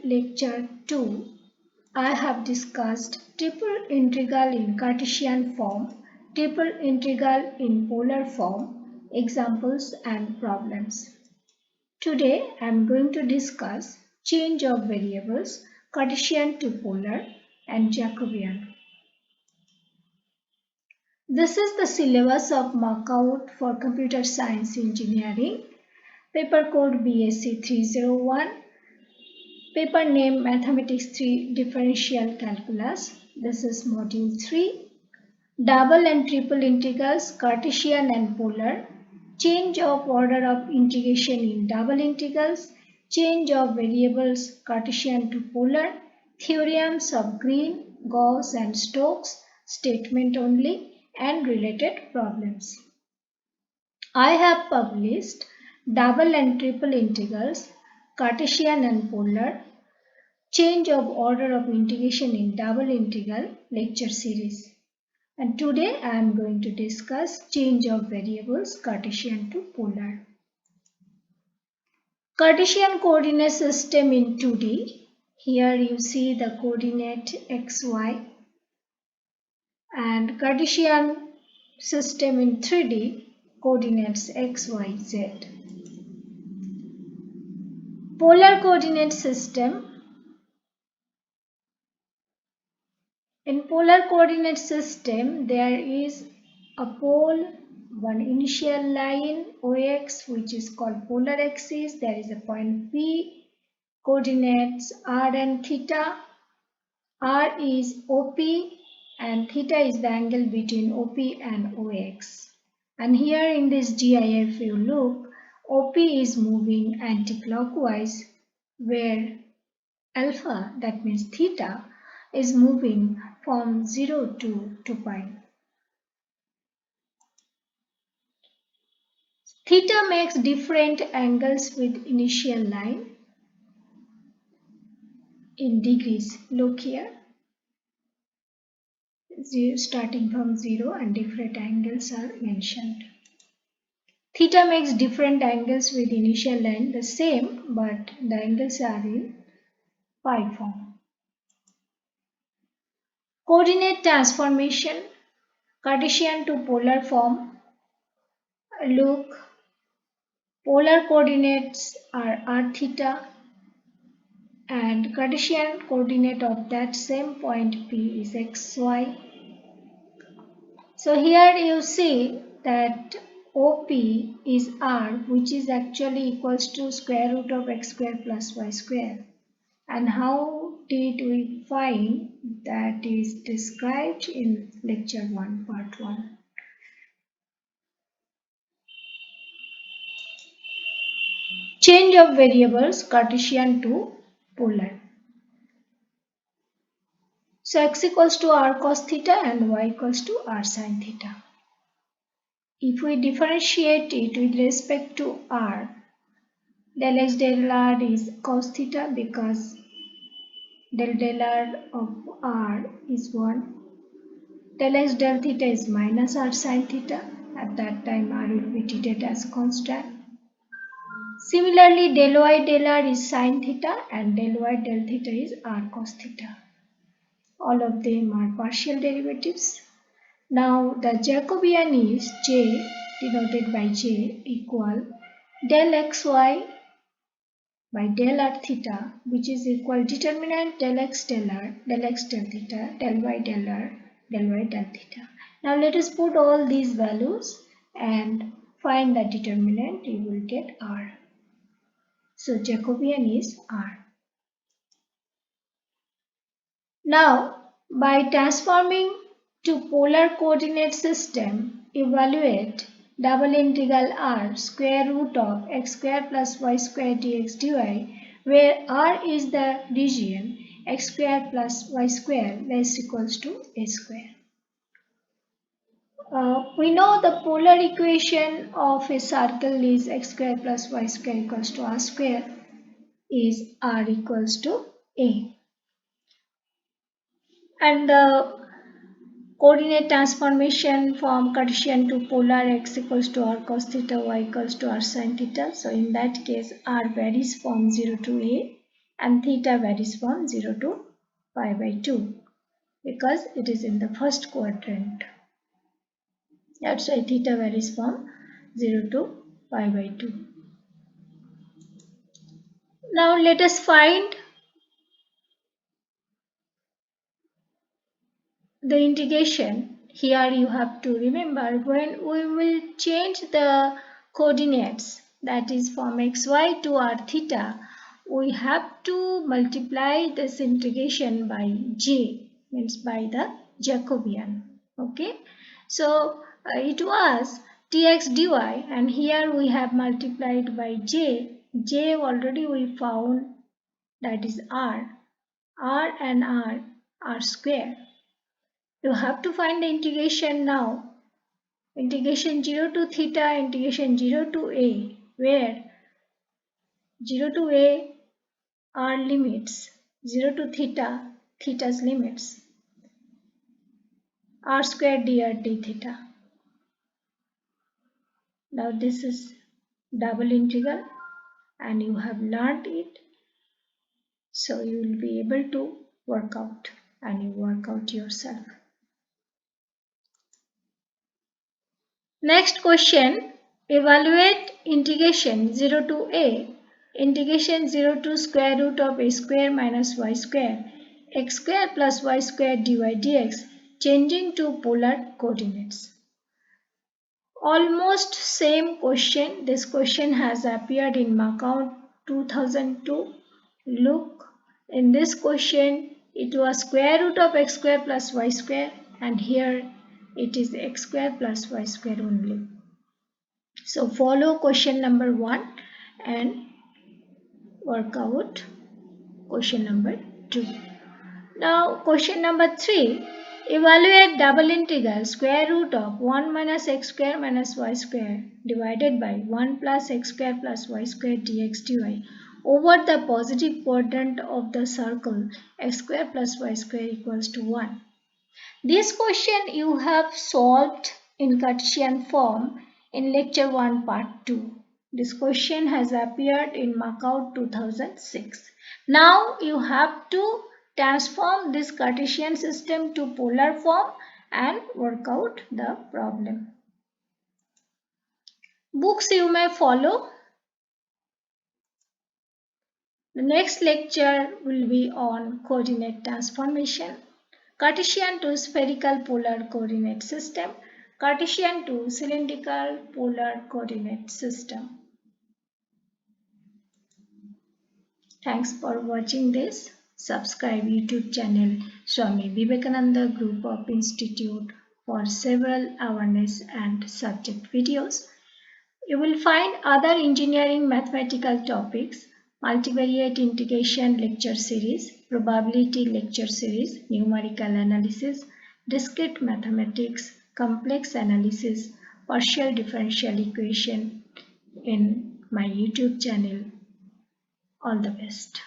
lecture 2, I have discussed triple integral in Cartesian form, triple integral in polar form, examples and problems. Today I am going to discuss change of variables, Cartesian to polar and Jacobian. This is the syllabus of Markout for Computer Science Engineering, paper code BSc 301, paper name Mathematics 3 Differential Calculus. This is module 3. Double and triple integrals, Cartesian and polar, change of order of integration in double integrals, change of variables Cartesian to polar, theorems of Green, Gauss and Stokes, statement only, and related problems. I have published double and triple integrals, Cartesian and polar, change of order of integration in double integral lecture series. And today I am going to discuss change of variables Cartesian to polar. Cartesian coordinate system in 2D. Here you see the coordinate xy, and Cartesian system in 3D, coordinates x, y, z. Polar coordinate system. In polar coordinate system, there is a pole, one initial line OX, which is called polar axis. There is a point P, coordinates r and theta. R is OP and theta is the angle between OP and OX. And here in this GIF you look, OP is moving anti-clockwise, where alpha, that means theta, is moving from 0 to 2 pi. Theta makes different angles with initial line in degrees. Look here, starting from 0 and different angles are mentioned. Theta makes different angles with initial line the same, but the angles are in pi form. Coordinate transformation, Cartesian to polar form. Look, polar coordinates are r theta and Cartesian coordinate of that same point P is xy. So here you see that OP is r, which is actually equals to square root of x square plus y square. And how did we find? That is described in lecture 1, part 1. Change of variables Cartesian to polar. So x equals to r cos theta and y equals to r sin theta. If we differentiate it with respect to r, del x del r is cos theta because del r of r is 1. Del x del theta is minus r sin theta. At that time r will be treated as constant. Similarly, del y del r is sin theta and del y del theta is r cos theta. All of them are partial derivatives. Now the Jacobian is j, denoted by j, equal del xy by del r theta, which is equal determinant del x del r, del x del theta, del y del r, del y del theta. Now let us put all these values and find the determinant. You will get r. So Jacobian is r. Now by transforming to polar coordinate system, evaluate double integral r square root of x square plus y square dx dy, where r is the region x square plus y square less equals to a square. We know the polar equation of a circle is x square plus y square equals to r square, is r equals to a. And the coordinate transformation from Cartesian to polar, x equals to r cos theta, y equals to r sin theta. So in that case r varies from 0 to a. and theta varies from 0 to pi by 2 because it is in the first quadrant. That's why theta varies from 0 to pi by 2. Now let us find the integration. Here you have to remember when we will change the coordinates, that is from xy to r theta, we have to multiply this integration by j, means by the Jacobian. Okay, so it was dx dy, and here we have multiplied by j. J already we found, that is r and r square. You have to find the integration now. Integration 0 to theta, integration 0 to a, where 0 to a are limits, 0 to theta, theta's limits, r square dr d theta. Now this is double integral and you have learnt it, so you will be able to work out, and you work out yourself. Next question, evaluate integration 0 to a, integration 0 to square root of a square minus y square, x square plus y square dy dx, changing to polar coordinates. Almost same question. This question has appeared in Macao 2002. Look, in this question it was square root of x square plus y square, and here it is x square plus y square only. So follow question number 1 and work out question number 2. Now question number 3. Evaluate double integral square root of 1 minus x square minus y square divided by 1 plus x square plus y square dx dy over the positive quadrant of the circle x square plus y square equals to 1. This question you have solved in Cartesian form in lecture 1 part 2. This question has appeared in Macao 2006. Now you have to transform this Cartesian system to polar form and work out the problem. Books you may follow. The next lecture will be on coordinate transformation, Cartesian to spherical polar coordinate system, Cartesian to cylindrical polar coordinate system. Thanks for watching this. Subscribe YouTube channel Swami Vivekananda Group of Institute for several awareness and subject videos. You will find other engineering mathematical topics, multivariate integration lecture series, probability lecture series, numerical analysis, discrete mathematics, complex analysis, partial differential equation in my YouTube channel. All the best.